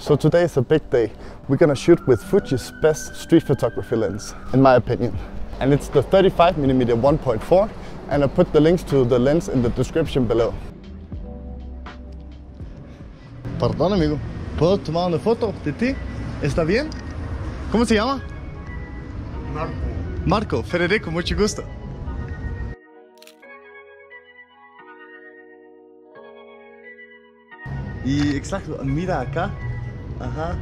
So today is a big day. We're gonna shoot with Fuji's best street photography lens, in my opinion. And it's the 35mm 1.4, and I'll put the links to the lens in the description below. Perdón, amigo. ¿Puedo tomar una foto de ti? ¿Está bien? ¿Cómo se llama? Marco. Marco, Federico, mucho gusto. Y exacto, mira acá. Ajá.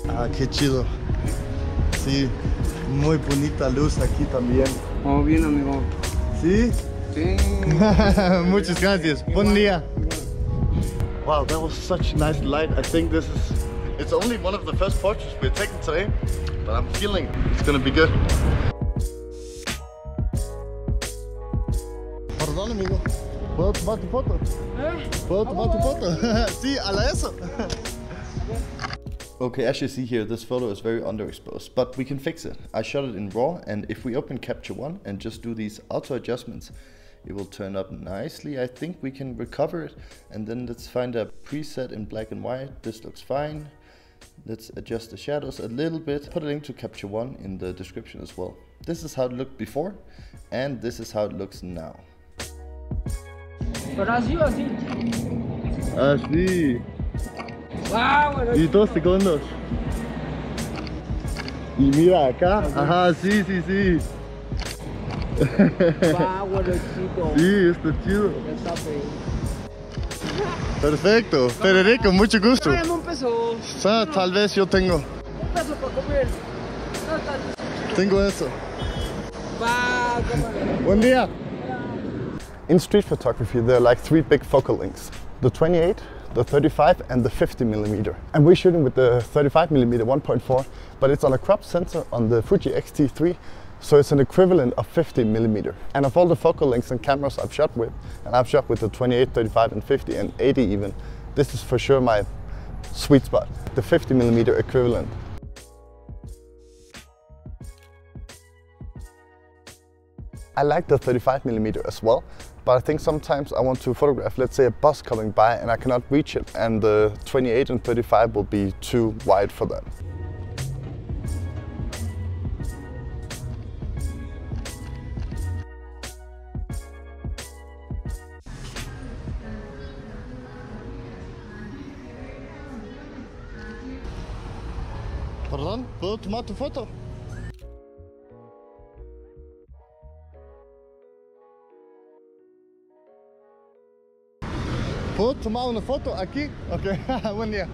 Ah, qué chido. Sí, muy bonita luz aquí también. Oh, bien, amigo. ¿Sí? Sí. Muchas gracias. Buen día. Wow, that was such nice light. I think it's only one of the first portraits we're taking today, but I'm feeling it's gonna be good. Perdón, amigo. ¿Puedo tomar tu foto? ¿Puedo tomar tu foto? Sí, a la eso. Okay, as you see here, this photo is very underexposed, but we can fix it. I shot it in RAW, and if we open Capture One and just do these auto adjustments, it will turn up nicely. I think we can recover it, and then let's find a preset in black and white. This looks fine. Let's adjust the shadows a little bit. Put a link to Capture One in the description as well. This is how it looked before, and this is how it looks now. ¿Pero así o así? Así. Wow, Y 2 segundos. Y mira acá. Ajá, sí, sí, sí. wow, chido. Sí, está chido. Está feo. Perfecto. Federico, mucho gusto. Tráeme un peso. Tal vez yo tengo. Un peso para comer. Tengo eso. Va, cámara. Buen día. In street photography, there are like 3 big focal lengths. The 28, the 35 and the 50mm. And we're shooting with the 35mm 1.4, but it's on a crop sensor on the Fuji X-T3, so it's an equivalent of 50mm. And of all the focal lengths and cameras I've shot with, and I've shot with the 28, 35 and 50 and 80 even, this is for sure my sweet spot, the 50mm equivalent. I like the 35mm as well, but I think sometimes I want to photograph, let's say, a bus coming by and I cannot reach it, and the 28 and 35 will be too wide for that. Perdón, ¿puedo tomar tu foto? ¿Puedo tomar una foto aquí? Ok, buen día.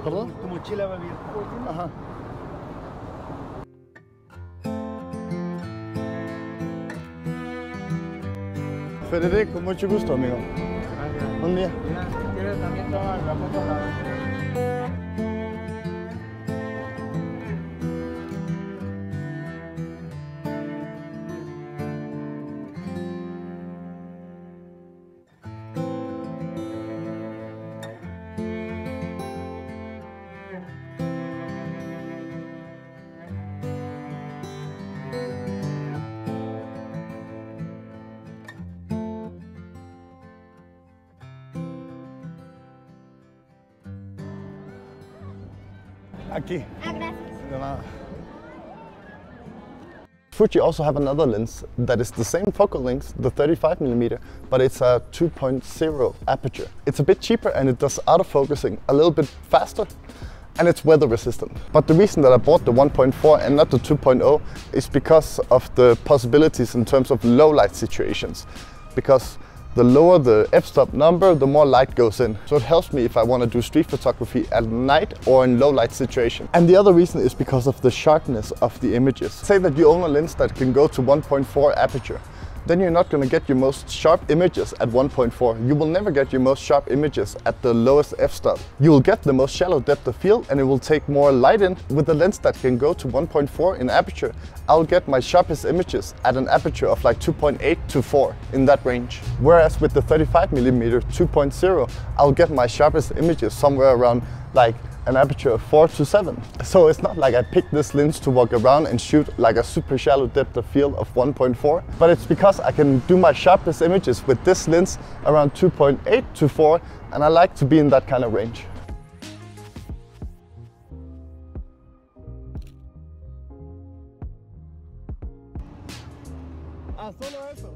¿Perdón? Tu mochila va bien. Ajá. Federico, mucho gusto, amigo. Gracias. Buen día. Mira, si quieres también tomar la foto. Aquí. Ah, gracias. De nada. Fuji also have another lens that is the same focal length, the 35mm, but it's a 2.0 aperture. It's a bit cheaper and it does autofocusing a little bit faster. and it's weather resistant. But the reason that I bought the 1.4 and not the 2.0 is because of the possibilities in terms of low light situations. Because the lower the f-stop number, the more light goes in. So it helps me if I want to do street photography at night or in low light situation. And the other reason is because of the sharpness of the images. Say that you own a lens that can go to 1.4 aperture. Then you're not going to get your most sharp images at 1.4. You will never get your most sharp images at the lowest f-stop. You will get the most shallow depth of field and it will take more light in. With a lens that can go to 1.4 in aperture, I'll get my sharpest images at an aperture of like 2.8 to 4 in that range. Whereas with the 35mm 2.0, I'll get my sharpest images somewhere around like an aperture of 4 to 7. So it's not like I picked this lens to walk around and shoot like a super shallow depth of field of 1.4, but it's because I can do my sharpest images with this lens around 2.8 to 4, and I like to be in that kind of range. Solo eso.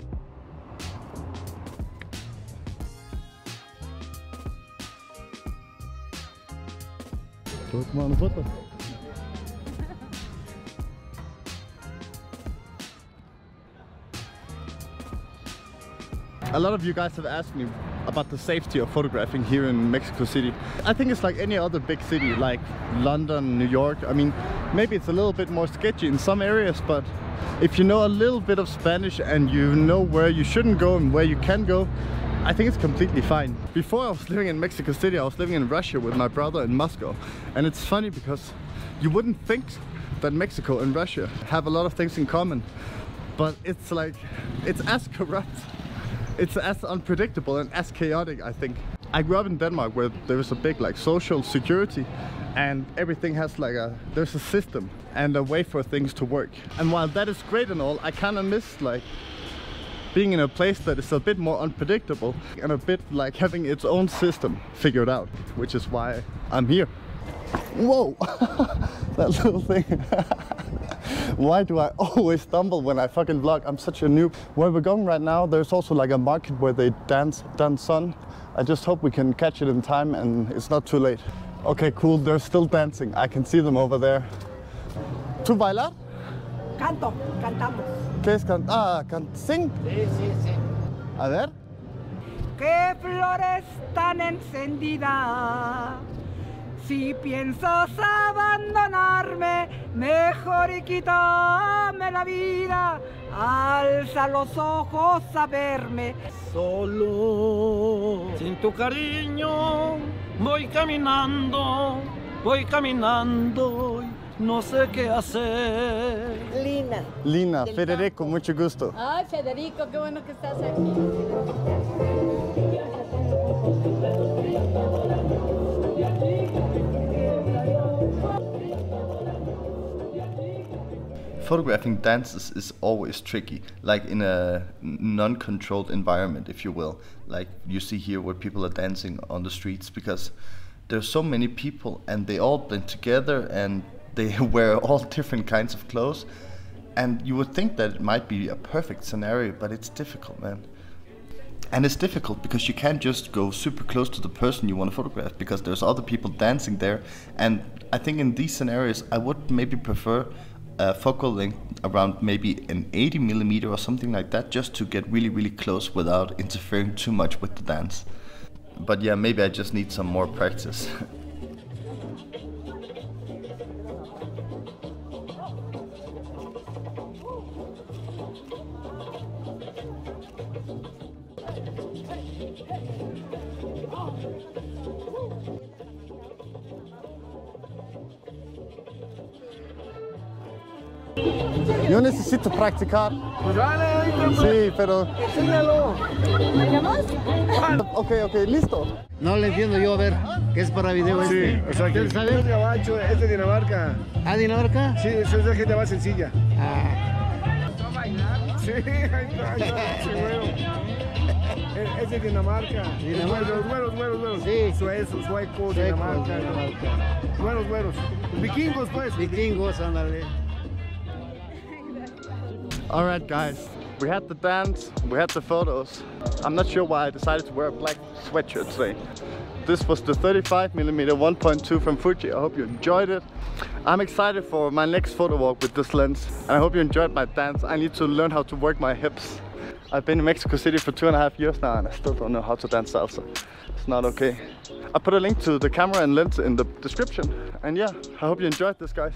Tomar una foto. A lot of you guys have asked me about the safety of photographing here in Mexico City. I think it's like any other big city, like London, New York. I mean, maybe it's a little bit more sketchy in some areas, but if you know a little bit of Spanish and you know where you shouldn't go and where you can go, I think it's completely fine. Before I was living in Mexico City, I was living in Russia with my brother in Moscow. And it's funny because you wouldn't think that Mexico and Russia have a lot of things in common. But it's like, it's as corrupt, it's as unpredictable and as chaotic, I think. I grew up in Denmark where there is a big like social security and everything has like there's a system and a way for things to work. And while that is great and all, I kind of miss like being in a place that is a bit more unpredictable and a bit like having its own system figured out, which is why I'm here. Whoa, that little thing. Why do I always stumble when I fucking vlog? I'm such a noob. Where we're going right now, there's also like a market where they dance sun. I just hope we can catch it in time and it's not too late. Okay, cool, they're still dancing. I can see them over there. ¿Tú bailar? Canto, cantamos. ¿Qué es cantar? ¿Sing? Sí, sí, sí. A ver. Qué flores tan encendidas. Si piensas abandonarme, mejor y quítame la vida. Alza los ojos a verme. Solo, sin tu cariño, voy caminando, no sé qué hacer. Lina. Lina, Federico, mucho gusto. Ay, Federico, qué bueno que estás aquí. Photographing dances is always tricky, like in a non-controlled environment, if you will. Like you see here where people are dancing on the streets, because there's so many people and they all blend together and they wear all different kinds of clothes. And you would think that it might be a perfect scenario, but it's difficult, man. And it's difficult because you can't just go super close to the person you want to photograph because there's other people dancing there. And I think in these scenarios, I would maybe prefer a focal length around maybe an 80mm or something like that, just to get really, really close without interfering too much with the dance. But yeah, maybe I just need some more practice. Yo necesito practicar. Pues vale, ahorita, Sí, pero... enséñalo. Ok, listo. No le entiendo yo, a ver, ¿qué es para video este? O sea, que ¿Quién sabe? es gabacho, es de Dinamarca. ¿Ah, Dinamarca? Sí, eso es de gente más sencilla. Ah, Sí, ahí está, sí, bueno. Es de Dinamarca. Dinamarca. Güeros. Sí. Suecos, Dinamarca. Güeros. Vikingos, pues. vikingos, ándale. Alright guys, we had the dance, we had the photos. I'm not sure why I decided to wear a black sweatshirt today. this was the 35mm 1.2 from Fuji. I hope you enjoyed it. I'm excited for my next photo walk with this lens, and I hope you enjoyed my dance. I need to learn how to work my hips. I've been in Mexico City for 2.5 years now, and I still don't know how to dance salsa. It's not okay. I put a link to the camera and lens in the description. And yeah, I hope you enjoyed this, guys.